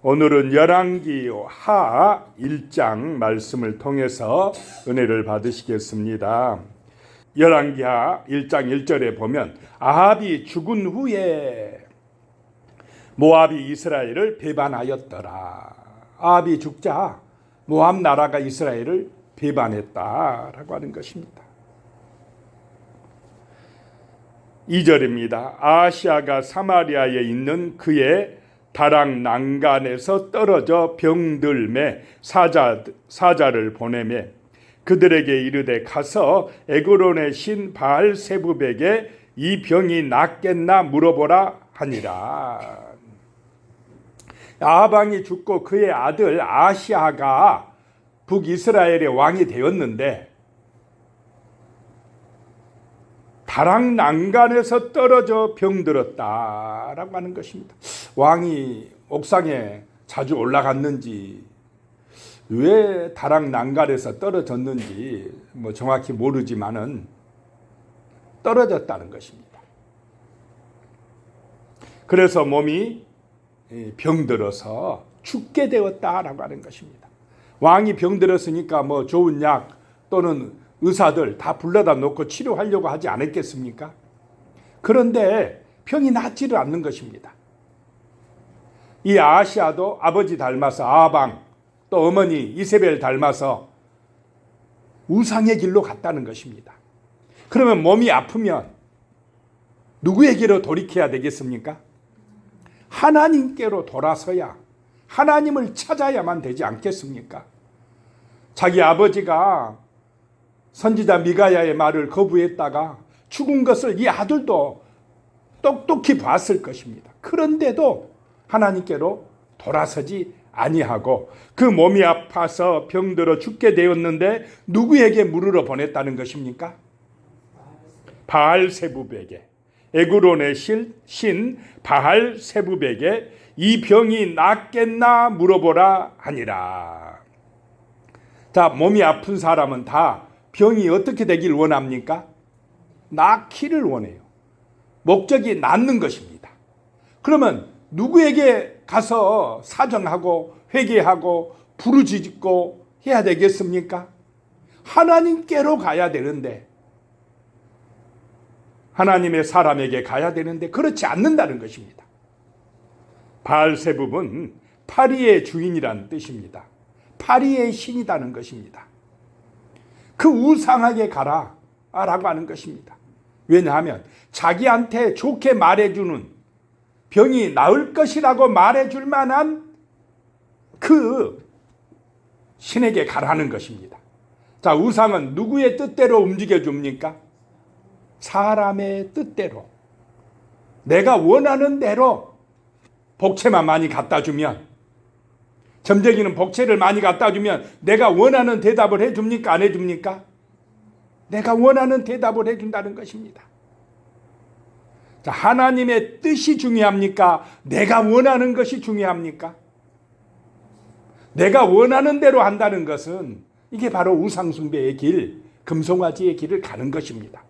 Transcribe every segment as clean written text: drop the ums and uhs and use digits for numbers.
오늘은 열왕기 하 1장 말씀을 통해서 은혜를 받으시겠습니다. 열왕기 하 1장 1절에 보면 아합이 죽은 후에 모압이 이스라엘을 배반하였더라. 아합이 죽자 모압 나라가 이스라엘을 배반했다라고 하는 것입니다. 2절입니다. 아하시아가 사마리아에 있는 그의 다락 난간에서 떨어져 병들매 사자를 보내매 그들에게 이르되 가서 에그론의 신 바알세붑에게 이 병이 낫겠나 물어보라 하니라. 아합 왕이 죽고 그의 아들 아하시아가 북이스라엘의 왕이 되었는데 다락 난간에서 떨어져 병들었다라고 하는 것입니다. 왕이 옥상에 자주 올라갔는지 왜 다락 난간에서 떨어졌는지 정확히 모르지만은 떨어졌다는 것입니다. 그래서 몸이 병들어서 죽게 되었다라고 하는 것입니다. 왕이 병들었으니까 좋은 약 또는 의사들 다 불러다 놓고 치료하려고 하지 않았겠습니까? 그런데 병이 낫지를 않는 것입니다. 이 아하시아도 아버지 닮아서 아합 또 어머니 이세벨 닮아서 우상의 길로 갔다는 것입니다. 그러면 몸이 아프면 누구에게로 돌이켜야 되겠습니까? 하나님께로 돌아서야 하나님을 찾아야만 되지 않겠습니까? 자기 아버지가 선지자 미가야의 말을 거부했다가 죽은 것을 이 아들도 똑똑히 봤을 것입니다. 그런데도 하나님께로 돌아서지 아니하고 그 몸이 아파서 병들어 죽게 되었는데 누구에게 물으러 보냈다는 것입니까? 바알세붑에게, 에그론의 신 바알세붑에게 이 병이 낫겠나 물어보라 하니라. 자, 몸이 아픈 사람은 다 병이 어떻게 되길 원합니까? 낫기를 원해요. 목적이 낫는 것입니다. 그러면 누구에게 가서 사정하고 회개하고 부르짖고 해야 되겠습니까? 하나님께로 가야 되는데, 하나님의 사람에게 가야 되는데 그렇지 않는다는 것입니다. 바알세붑은 파리의 주인이라는 뜻입니다. 파리의 신이라는 것입니다. 그 우상에게 가라 라고 하는 것입니다. 왜냐하면 자기한테 좋게 말해주는, 병이 나을 것이라고 말해줄 만한 그 신에게 가라는 것입니다. 자, 우상은 누구의 뜻대로 움직여줍니까? 사람의 뜻대로, 내가 원하는 대로 복채만 많이 갖다 주면, 점쟁이는 복채를 많이 갖다 주면 내가 원하는 대답을 해줍니까? 안 해줍니까? 내가 원하는 대답을 해준다는 것입니다. 자, 하나님의 뜻이 중요합니까? 내가 원하는 것이 중요합니까? 내가 원하는 대로 한다는 것은 이게 바로 우상숭배의 길, 금송아지의 길을 가는 것입니다.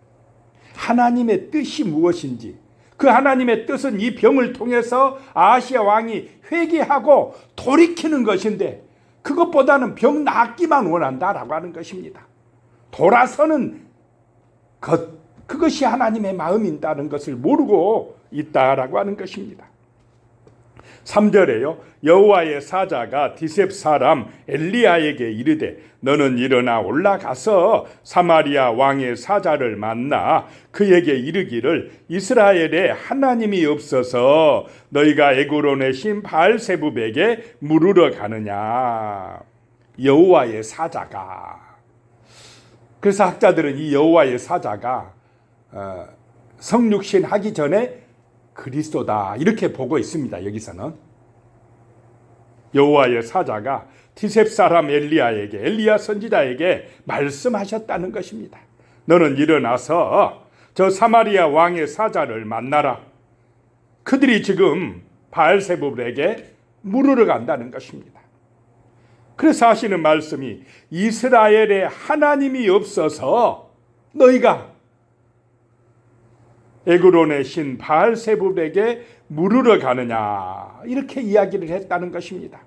하나님의 뜻이 무엇인지, 그 하나님의 뜻은 이 병을 통해서 아하시아 왕이 회개하고 돌이키는 것인데 그것보다는 병 낫기만 원한다라고 하는 것입니다. 돌아서는 것, 그것이 하나님의 마음이라는 것을 모르고 있다라고 하는 것입니다. 3절에요. 여호와의 사자가 디셉 사람 엘리야에게 이르되 너는 일어나 올라가서 사마리아 왕의 사자를 만나 그에게 이르기를 이스라엘에 하나님이 없어서 너희가 에그론의 신 바알세붑에게 물으러 가느냐. 여호와의 사자가, 그래서 학자들은 이 여호와의 사자가 성육신 하기 전에 그리스도다 이렇게 보고 있습니다. 여기서는 여호와의 사자가 디셉 사람 엘리야 선지자에게 말씀하셨다는 것입니다. 너는 일어나서 저 사마리아 왕의 사자를 만나라. 그들이 지금 바알세붑에게 물으러 간다는 것입니다. 그래서 하시는 말씀이 이스라엘에 하나님이 없어서 너희가 에그론의 신 바알세불에게 물으러 가느냐, 이렇게 이야기를 했다는 것입니다.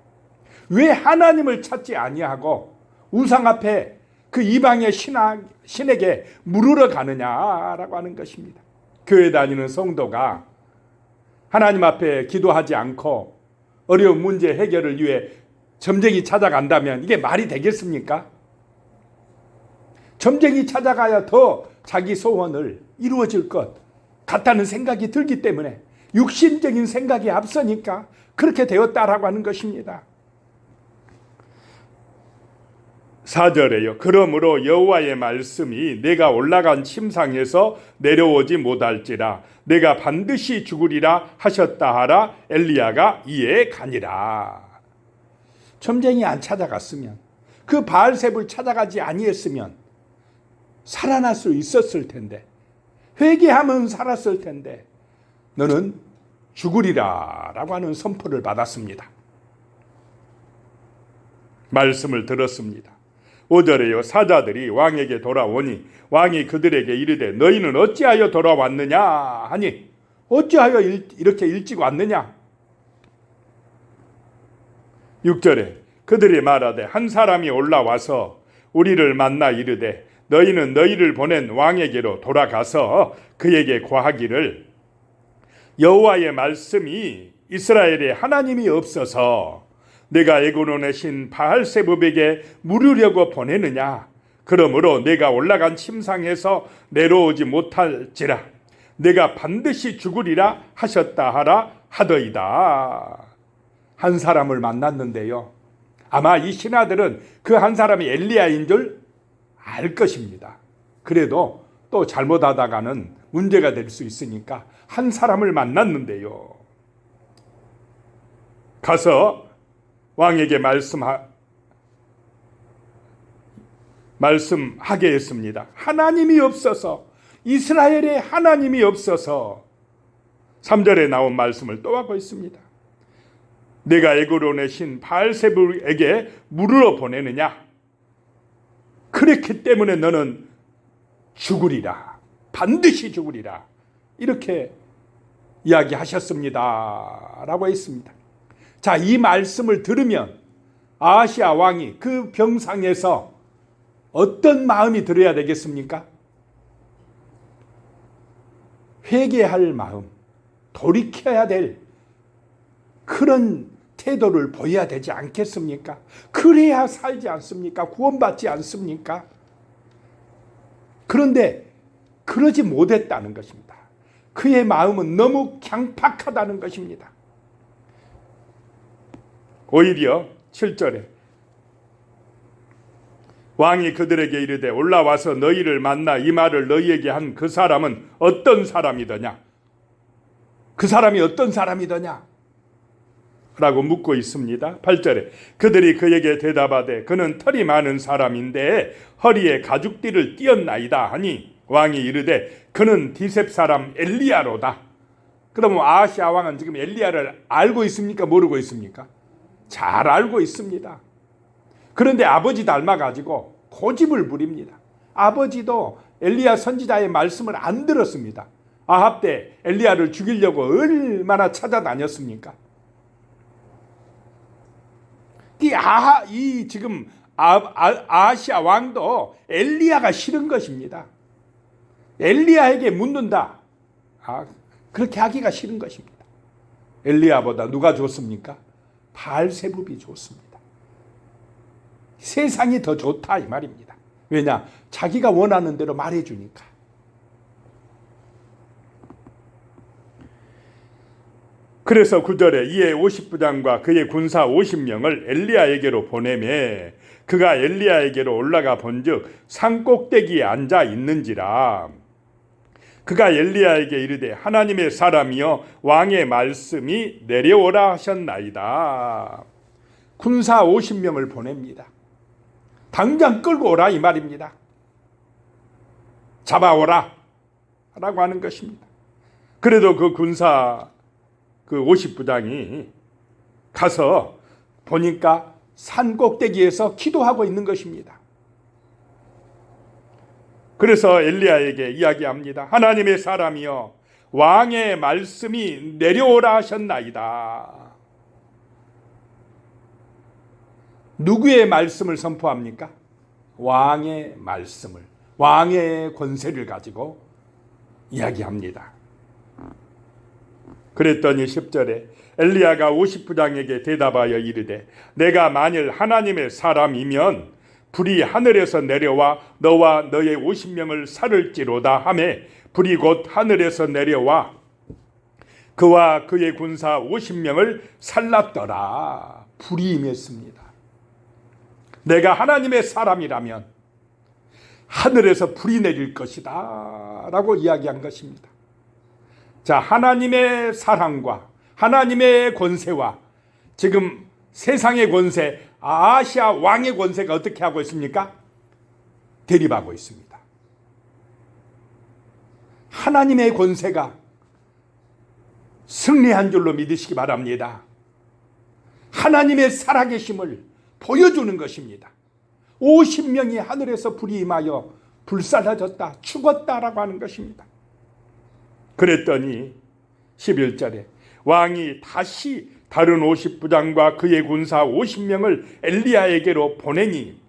왜 하나님을 찾지 아니하고 우상 앞에 그 이방의 신에게 물으러 가느냐라고 하는 것입니다. 교회 다니는 성도가 하나님 앞에 기도하지 않고 어려운 문제 해결을 위해 점쟁이 찾아간다면 이게 말이 되겠습니까? 점쟁이 찾아가야 더 자기 소원을 이루어질 것 같다는 생각이 들기 때문에 육신적인 생각이 앞서니까 그렇게 되었다라고 하는 것입니다. 4절에요. 그러므로 여호와의 말씀이 내가 올라간 침상에서 내려오지 못할지라 내가 반드시 죽으리라 하셨다 하라. 엘리야가 이에 가니라. 점쟁이 안 찾아갔으면, 그 바알세불 찾아가지 아니했으면 살아날 수 있었을 텐데, 회개하면 살았을 텐데 너는 죽으리라 라고 하는 선포를 받았습니다. 말씀을 들었습니다. 5절에요. 사자들이 왕에게 돌아오니 왕이 그들에게 이르되 너희는 어찌하여 돌아왔느냐 하니, 어찌하여 이렇게 일찍 왔느냐. 6절에 그들이 말하되 한 사람이 올라와서 우리를 만나 이르되 너희는 너희를 보낸 왕에게로 돌아가서 그에게 고하기를 여호와의 말씀이 이스라엘에 하나님이 없어서 내가 에그론의 신 바알세불에게 물으려고 보내느냐. 그러므로 내가 올라간 침상에서 내려오지 못할지라 내가 반드시 죽으리라 하셨다 하라 하더이다. 한 사람을 만났는데요, 아마 이 신하들은 그 한 사람이 엘리야인 줄 알 것입니다. 그래도 또 잘못하다가는 문제가 될 수 있으니까 한 사람을 만났는데요, 가서 왕에게 말씀하게 했습니다. 하나님이 없어서, 이스라엘에 하나님이 없어서. 3절에 나온 말씀을 또 하고 있습니다. 내가 에그론의 신 바알세불에게 물으러 보내느냐. 그렇기 때문에 너는 죽으리라, 반드시 죽으리라, 이렇게 이야기하셨습니다 라고 했습니다. 자, 이 말씀을 들으면 아하시야 왕이 그 병상에서 어떤 마음이 들어야 되겠습니까? 회개할 마음, 돌이켜야 될 그런 태도를 보여야 되지 않겠습니까? 그래야 살지 않습니까? 구원받지 않습니까? 그런데 그러지 못했다는 것입니다. 그의 마음은 너무 강팍하다는 것입니다. 오히려 7절에 왕이 그들에게 이르되 올라와서 너희를 만나 이 말을 너희에게 한 그 사람은 어떤 사람이더냐. 그 사람이 어떤 사람이더냐 라고 묻고 있습니다. 8절에 그들이 그에게 대답하되 그는 털이 많은 사람인데 허리에 가죽띠를 띄었나이다 하니 왕이 이르되 그는 디셉 사람 엘리야로다. 그러면 아하시야 왕은 지금 엘리야를 알고 있습니까? 모르고 있습니까? 잘 알고 있습니다. 그런데 아버지 닮아가지고 고집을 부립니다. 아버지도 엘리야 선지자의 말씀을 안 들었습니다. 아합 때 엘리야를 죽이려고 얼마나 찾아다녔습니까? 지금 아하시야 왕도 엘리야가 싫은 것입니다. 엘리야에게 묻는다. 그렇게 하기가 싫은 것입니다. 엘리야보다 누가 좋습니까? 바알세불이 좋습니다. 세상이 더 좋다 이 말입니다. 왜냐? 자기가 원하는 대로 말해주니까. 그래서 9절에 이에 50부장과 그의 군사 50명을 엘리야에게로 보내매 그가 엘리야에게로 올라가 본즉 산꼭대기에 앉아 있는지라. 그가 엘리야에게 이르되 하나님의 사람이여 왕의 말씀이 내려오라 하셨나이다. 군사 50명을 보냅니다. 당장 끌고 오라 이 말입니다. 잡아오라 라고 하는 것입니다. 그래도 그 군사 50부장이 가서 보니까 산 꼭대기에서 기도하고 있는 것입니다. 그래서 엘리야에게 이야기합니다. 하나님의 사람이여 왕의 말씀이 내려오라 하셨나이다. 누구의 말씀을 선포합니까? 왕의 말씀을, 왕의 권세를 가지고 이야기합니다. 그랬더니 10절에 엘리야가 50부장에게 대답하여 이르되 내가 만일 하나님의 사람이면 불이 하늘에서 내려와 너와 너의 50명을 살을지로다 하매 불이 곧 하늘에서 내려와 그와 그의 군사 50명을 살랐더라. 불이 임했습니다. 내가 하나님의 사람이라면 하늘에서 불이 내릴 것이다 라고 이야기한 것입니다. 자, 하나님의 사랑과 하나님의 권세와 지금 세상의 권세, 아시아 왕의 권세가 어떻게 하고 있습니까? 대립하고 있습니다. 하나님의 권세가 승리한 줄로 믿으시기 바랍니다. 하나님의 살아계심을 보여주는 것입니다. 50명이 하늘에서 불이 임하여 불살라졌다, 죽었다라고 하는 것입니다. 그랬더니 11절에 왕이 다시 다른 50부장과 그의 군사 50명을 엘리야에게로 보내니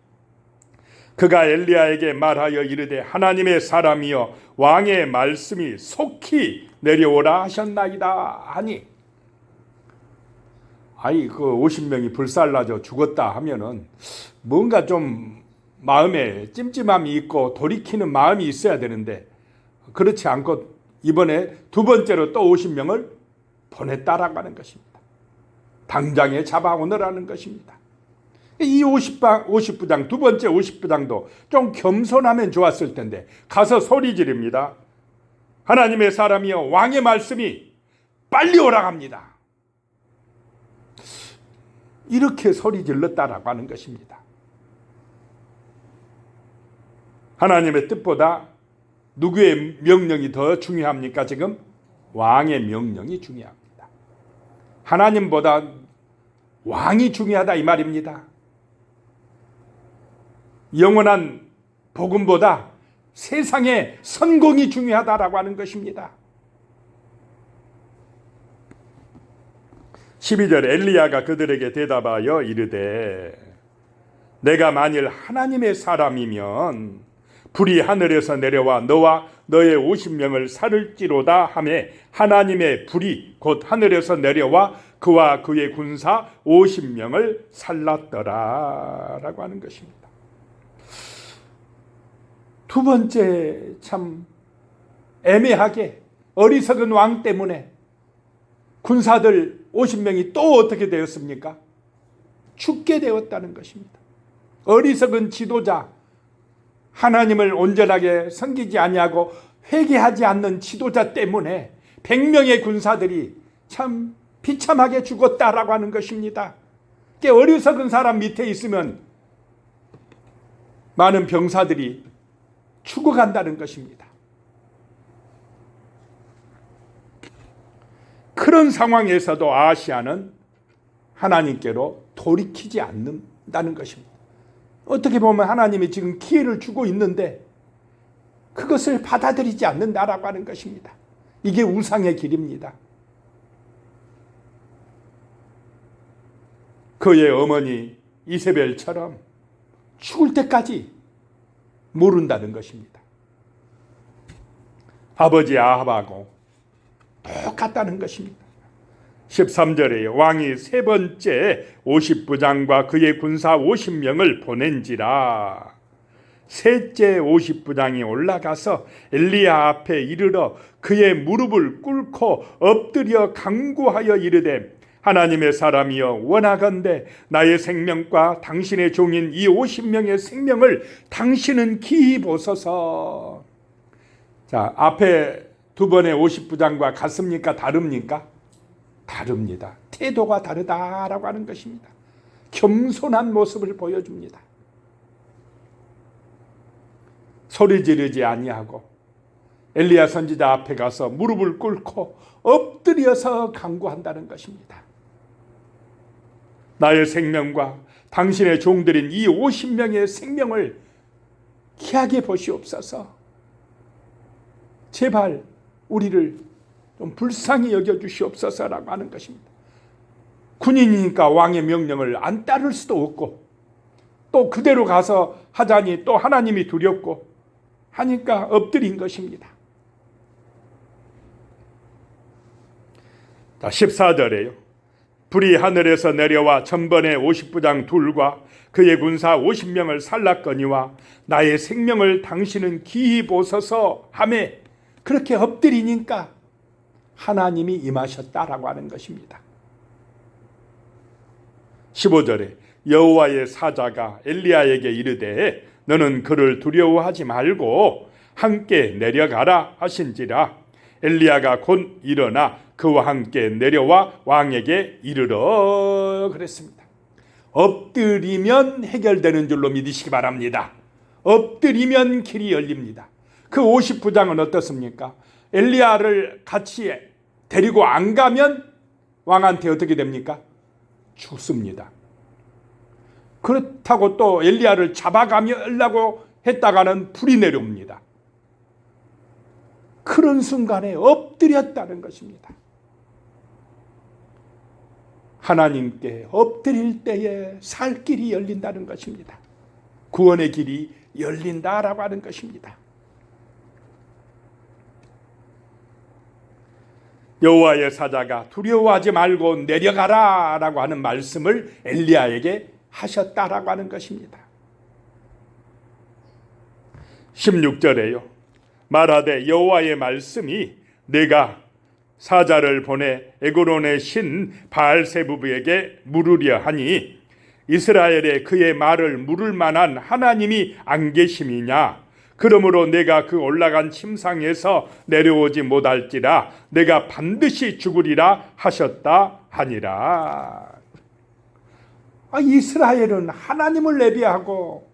그가 엘리야에게 말하여 이르되 하나님의 사람이여 왕의 말씀이 속히 내려오라 하셨나이다 하니, 그 50명이 불살라져 죽었다 하면은 뭔가 좀 마음에 찜찜함이 있고 돌이키는 마음이 있어야 되는데 그렇지 않고 이번에 두 번째로 또 50명을 보냈다라고 하는 것입니다. 당장에 잡아오느라는 것입니다. 이 50부장, 두 번째 50부장도 좀 겸손하면 좋았을 텐데 가서 소리 지릅니다. 하나님의 사람이여 왕의 말씀이 빨리 오라 합니다. 이렇게 소리 질렀다라고 하는 것입니다. 하나님의 뜻보다 누구의 명령이 더 중요합니까? 지금 왕의 명령이 중요합니다. 하나님보다 왕이 중요하다 이 말입니다. 영원한 복음보다 세상의 성공이 중요하다라고 하는 것입니다. 12절 엘리야가 그들에게 대답하여 이르되 내가 만일 하나님의 사람이면 불이 하늘에서 내려와 너와 너의 50명을 살을지로다 하매 하나님의 불이 곧 하늘에서 내려와 그와 그의 군사 50명을 살랐더라 라고 하는 것입니다. 두 번째 참 애매하게 어리석은 왕 때문에 군사들 50명이 또 어떻게 되었습니까? 죽게 되었다는 것입니다. 어리석은 지도자, 하나님을 온전하게 섬기지 아니하고 회개하지 않는 지도자 때문에 100명의 군사들이 참 비참하게 죽었다라고 하는 것입니다. 어리석은 사람 밑에 있으면 많은 병사들이 죽어간다는 것입니다. 그런 상황에서도 아시아는 하나님께로 돌이키지 않는다는 것입니다. 어떻게 보면 하나님이 지금 기회를 주고 있는데 그것을 받아들이지 않는다라고 하는 것입니다. 이게 우상의 길입니다. 그의 어머니 이세벨처럼 죽을 때까지 모른다는 것입니다. 아버지 아합하고 똑같다는 것입니다. 13절에 왕이 세 번째 50부장과 그의 군사 50명을 보낸지라 셋째 50부장이 올라가서 엘리야 앞에 이르러 그의 무릎을 꿇고 엎드려 간구하여 이르되 하나님의 사람이여 원하건대 나의 생명과 당신의 종인 이 50명의 생명을 당신은 기히 보소서. 자, 앞에 두 번의 50부장과 같습니까? 다릅니까? 다릅니다. 태도가 다르다라고 하는 것입니다. 겸손한 모습을 보여줍니다. 소리 지르지 아니하고 엘리야 선지자 앞에 가서 무릎을 꿇고 엎드려서 간구한다는 것입니다. 나의 생명과 당신의 종들인 이 50명의 생명을 귀하게 보시옵소서. 제발 우리를 좀 불쌍히 여겨주시옵소서라고 하는 것입니다. 군인이니까 왕의 명령을 안 따를 수도 없고 또 그대로 가서 하자니 또 하나님이 두렵고 하니까 엎드린 것입니다. 자, 14절에요. 불이 하늘에서 내려와 전번에 50부장 둘과 그의 군사 50명을 살랐거니와 나의 생명을 당신은 기히 보소서 하매 그렇게 엎드리니까 하나님이 임하셨다라고 하는 것입니다. 15절에 여호와의 사자가 엘리야에게 이르되 너는 그를 두려워하지 말고 함께 내려가라 하신지라. 엘리야가 곧 일어나 그와 함께 내려와 왕에게 이르러 그랬습니다. 엎드리면 해결되는 줄로 믿으시기 바랍니다. 엎드리면 길이 열립니다. 그 50부장은 어떻습니까? 엘리야를 같이 데리고 안 가면 왕한테 어떻게 됩니까? 죽습니다. 그렇다고 또 엘리야를 잡아가려고 했다가는 불이 내려옵니다. 그런 순간에 엎드렸다는 것입니다. 하나님께 엎드릴 때에 살 길이 열린다는 것입니다. 구원의 길이 열린다라고 하는 것입니다. 여호와의 사자가 두려워하지 말고 내려가라 라고 하는 말씀을 엘리야에게 하셨다라고 하는 것입니다. 16절에요. 말하되 여호와의 말씀이 내가 사자를 보내 에그론의 신 바알세부브에게 물으려 하니 이스라엘에 그의 말을 물을 만한 하나님이 안 계심이냐? 그러므로 내가 그 올라간 침상에서 내려오지 못할지라 내가 반드시 죽으리라 하셨다 하니라. 이스라엘은 하나님을 예배하고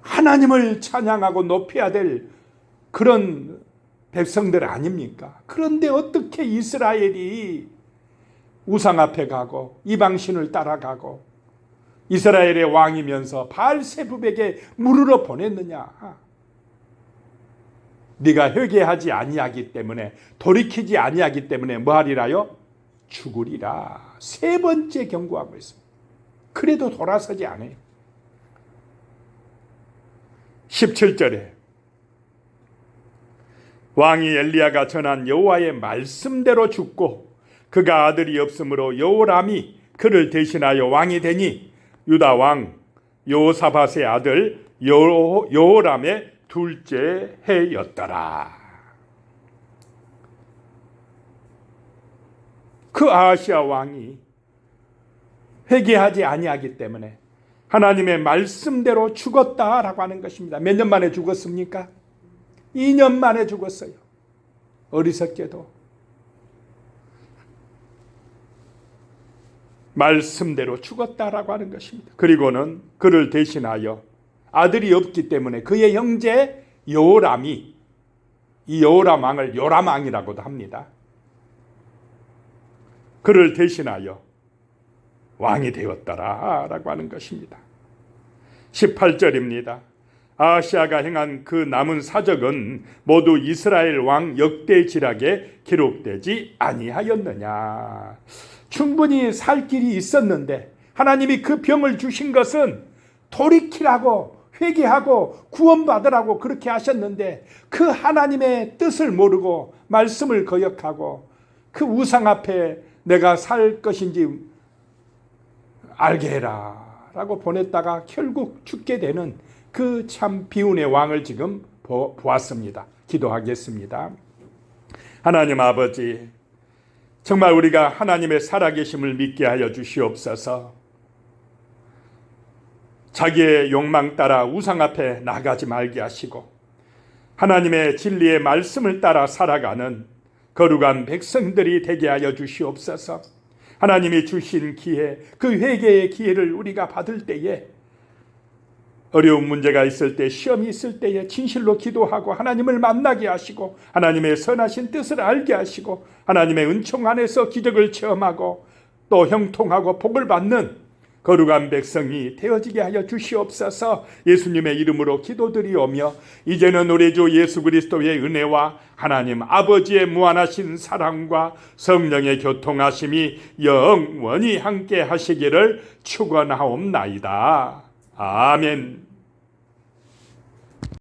하나님을 찬양하고 높여야 될 그런 백성들 아닙니까? 그런데 어떻게 이스라엘이 우상 앞에 가고 이방신을 따라가고 이스라엘의 왕이면서 바알세붑에게 물으러 보냈느냐? 네가 회개하지 아니하기 때문에 돌이키지 아니하기 때문에 뭐하리라요? 죽으리라. 세 번째 경고하고 있습니다. 그래도 돌아서지 않아요. 17절에 왕이 엘리야가 전한 여호와의 말씀대로 죽고 그가 아들이 없으므로 여호람이 그를 대신하여 왕이 되니 유다 왕 여호사밧의 아들 여호람의 둘째 해였더라. 그 아하시아 왕이 회개하지 아니하기 때문에 하나님의 말씀대로 죽었다라고 하는 것입니다. 몇 년 만에 죽었습니까? 2년 만에 죽었어요. 어리석게도. 말씀대로 죽었다라고 하는 것입니다. 그리고는 그를 대신하여 아들이 없기 때문에 그의 형제 여호람이, 이 여호람 왕을 요람 왕이라고도 합니다. 그를 대신하여 왕이 되었더라라고 하는 것입니다. 18절입니다. 아하시아가 행한 그 남은 사적은 모두 이스라엘 왕 역대지락에 기록되지 아니하였느냐. 충분히 살 길이 있었는데 하나님이 그 병을 주신 것은 돌이키라고 회개하고 구원받으라고 그렇게 하셨는데 그 하나님의 뜻을 모르고 말씀을 거역하고 그 우상 앞에 내가 살 것인지 알게 해라 라고 보냈다가 결국 죽게 되는 그 참 비운의 왕을 지금 보았습니다. 기도하겠습니다. 하나님 아버지, 정말 우리가 하나님의 살아계심을 믿게 하여 주시옵소서. 자기의 욕망 따라 우상 앞에 나가지 말게 하시고 하나님의 진리의 말씀을 따라 살아가는 거룩한 백성들이 되게 하여 주시옵소서. 하나님이 주신 기회, 그 회개의 기회를 우리가 받을 때에 어려운 문제가 있을 때, 시험이 있을 때에 진실로 기도하고 하나님을 만나게 하시고 하나님의 선하신 뜻을 알게 하시고 하나님의 은총 안에서 기적을 체험하고 또 형통하고 복을 받는 거룩한 백성이 되어지게 하여 주시옵소서. 예수님의 이름으로 기도드리오며 이제는 우리 주 예수 그리스도의 은혜와 하나님 아버지의 무한하신 사랑과 성령의 교통하심이 영원히 함께 하시기를 축원하옵나이다. 아멘.